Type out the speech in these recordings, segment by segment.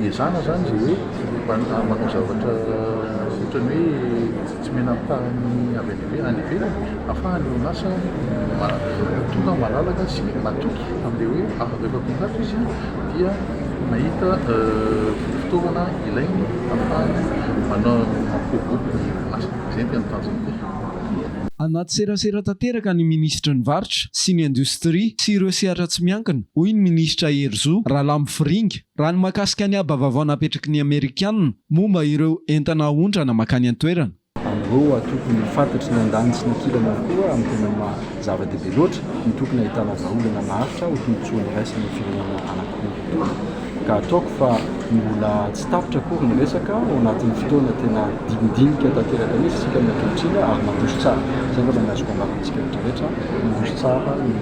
iezana zany zay hoe manao zavatra ohatrany hoe tsy mena ampahany avy any ivelany ahafahany orinasa tonga malalaka sy matoky amin'ilay hoe rehefa tongato izy dia mahita fitaovana ilainy ahafahany manao mampivoaka ny orinasa. Izay no tena tanjony. Anaty serasera tanteraka ny ministra ny varotra sy ny indostria sy ireo sehatra tsy miankina, hoy ny ministra Herzo Ralamfiringa raha ny mahakasika ny aba-vavao napetraky ny Amerikanina momba ireo entana ondrana makany an-toerana. Amin'ireo tokony fantatry ny andanitsy ny kilana koa amin'ny tena zava-dehibe loatra ny tokony ahitana vahaolana maharitra ho tombotsoan'ny raisiny firenena anankiroa. Ka ataoko fa mbola tsy tapitra kory ny resaka ao anatin'ny fotoana tena dindinika tanteraka mihitsy sika ny ankehitriny ary mandroso tsara. Izay angamba ny azoko ambarantsika rehetrarehetra mandroso tsara ny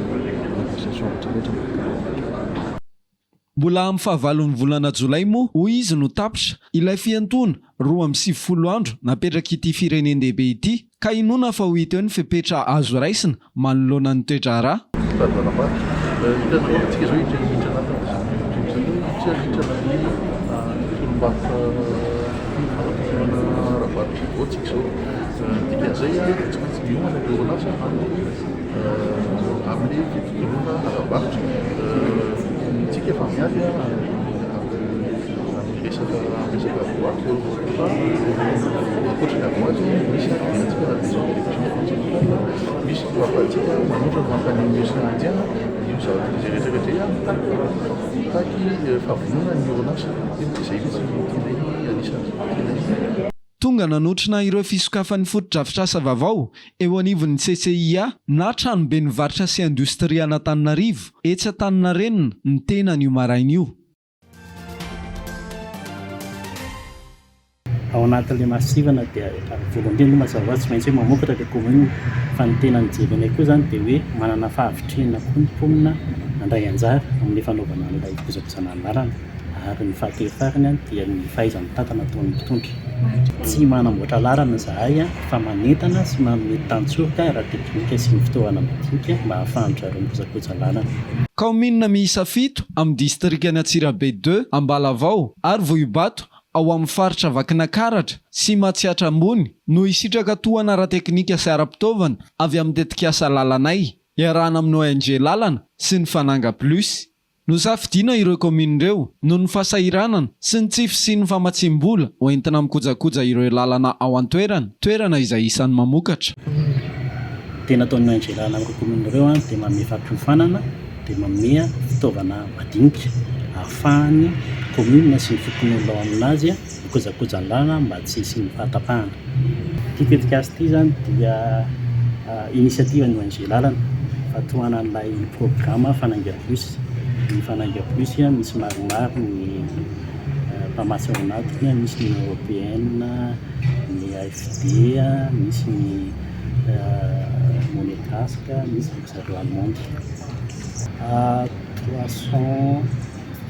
négociation rehetrarehetra. Mbola amin'ny fahavalon'ny volana Jolay moa, hoy izy no tapitra ilay fiantona 20 andro napetraka ity firenendehibe ity, ka inona fa ho hita eo ny fepetra azo raisina manoloana ny toetra rà. Tsika efa miady resaka boaty ankoatra ny aboaty misy misy toapatsika manondrana mankany indiana io zavatra izay rehetrarehetra taky fahavonona ny orinasa izay mihitsy tianay anisan'ny. Tonga nanotrona ireo fisokafan'ny foto-drafitrasa vaovao eo anivon'ny CCIA na tranobe ny varotra sy indostria Antananarivo etsy Antaninarenina ny tena n'io maraina io. Ao anatin'ilay masivana dia voalohany mazava tsy maintsy hoe mamokatra ilay commune fa ny tena nijerenay koa zany dia hoe manana fahavitrina koa ny mponina handray anjara amin'ny fanaovana an'ilay kojakojana ny lalana. Ary ny fahatefarany dia ny fahaizany mitantana ataon'ny mpitondra. Tsy manamboatra lalana zahay fa manentana sy manome tantsoka raha teknika sy ny fitaovana madinika mba hahafahantra ireo mikojakoja lalana. Kaominina miisa 7 amin'ny distrikany Antsirabe 2 Ambalavao ary Vohibato ao amin'ny faritra Vakinakaratra sy Matsiatra Ambony no isitraka tohana raha teknika sy ara-pitaovana avy amin'ny tetikasa lalanay iarahana amin'ny ONG lalana sy ny Fananga Plus. Nosafidiana ireo komina ireo noho ny fahasahiranana sy ny tsify sy ny famatsim-bola hoentina mikojakoja ireo lalana ao an-toerana, toerana izay isan'ny mamokatra. Tena ataon'ny ONG lalana amin'ireo komina ireo dia manome fampiofanana dia manome fitaovana madinika ahafahany komina sy ny fokon'olona ao aminazy mikojakoja ny lalana mba tsy hisy fahatapahana. Ity tetikasa ity zany dia inisiativa ny ONG lalana fatohanana an'ilay programa Fananga Plus. Ny Fananga Plus misy maromaro ny mpamatsy ao anatiny, misy ny européenne, ny AFD, misy ny monégasque, misy ny zareo allemande.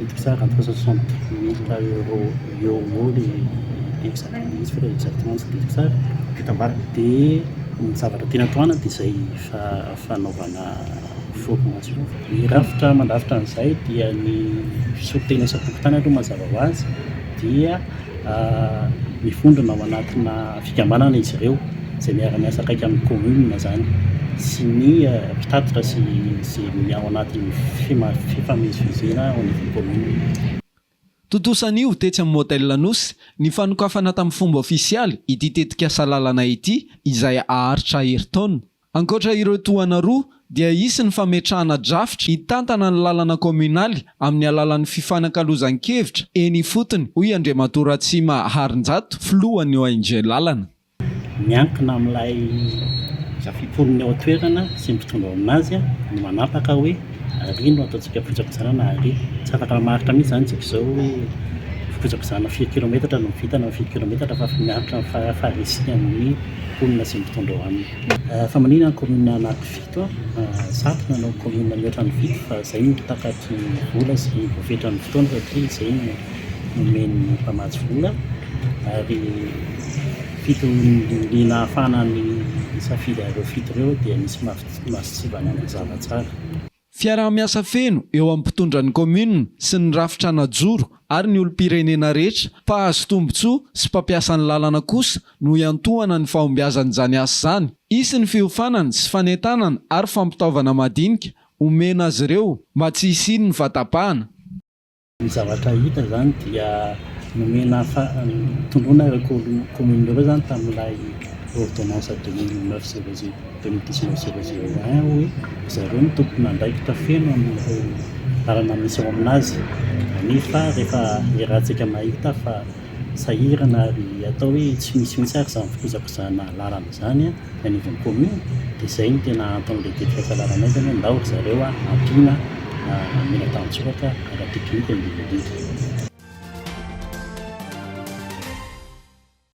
360 000 euro les exactement c'est kitambara dia ny zavatra tena toana dia izay fanaovana formation. Ny rafitra mandrafitra an'izay dia ny fisotena isa-tokotany aloha mazava ho azy dia mifondrona ao anatina fikambanana izy ireo izay miara-miasa akaiky amin'ny commune zany sy ny mpitatitra sy ao anatin'ny fifamezivezena ao anivon'ny commune. Totosan'io tetsy amin'ny Motel Lanosy ny fanokafana tamin'ny fomba ofisialy ity tetikasa lalana ity izay aharitra herintaona. Ankoatra ireo tohana roa dia isy ny fametrahana drafitra hitantana ny lalana kominaly amin'ny alalan'ny fifanankalozan-kevitra eny fotony, hoy Andriamatora Atsima Harinjato, filohan'ny ONG lalana. Miankina amin'ilay fiponiny ao an-toerana sy mpitondra aminazy no manapaka hoe ary no ataontsika fikojakojana na ary tsy afaka maharitra mihitsy zany tsika izao hoe fikojakojana 4 km no vitana 4 km fa miaritra faharesiny amin'ny mponina sy mpitondra ao aminy. Fa maninona ny commune anankifito satroka nanao commune mihoatra ny fito fa izay no takatry ny vola sy voafetra ny fotoana satria izay no nomen'ny mpamatsy vola ary fito ny nahafana ny safidy ireo fito ireo dia misy masitsivana mazava tsara. Fiaraha-miasa feno eo amin'ny mpitondran'ny commune sy ny rafitra najoro ary ny olom-pirenena rehetra mpahazo tombotsoa sy mpampiasa ny lalana kosa no iantohana ny fahombiazan'izany asa izany. Isy ny fiofanana sy fanentanana ary fampitaovana madinika omena azy ireo mba tsy hisiny ny vatapahana. Ny zavatra hita zany dia nomena tondrona ireo commune ireo zany tamin'ilay ordonnance 2009/2019/001 hoe zareo ny tompona andraikitra feno amin'ireo lalana misy ao aminazy. Nefa rehefa iarahantsika mahita fa sahirana ary atao hoe tsy misy mihitsy ary izany fikojakojana lalana izany anivon'ny commune, dia izay no tena antony lehibe fiakalananay zany ndao zareo ampiana mila tansoratra ara teknika indrindra.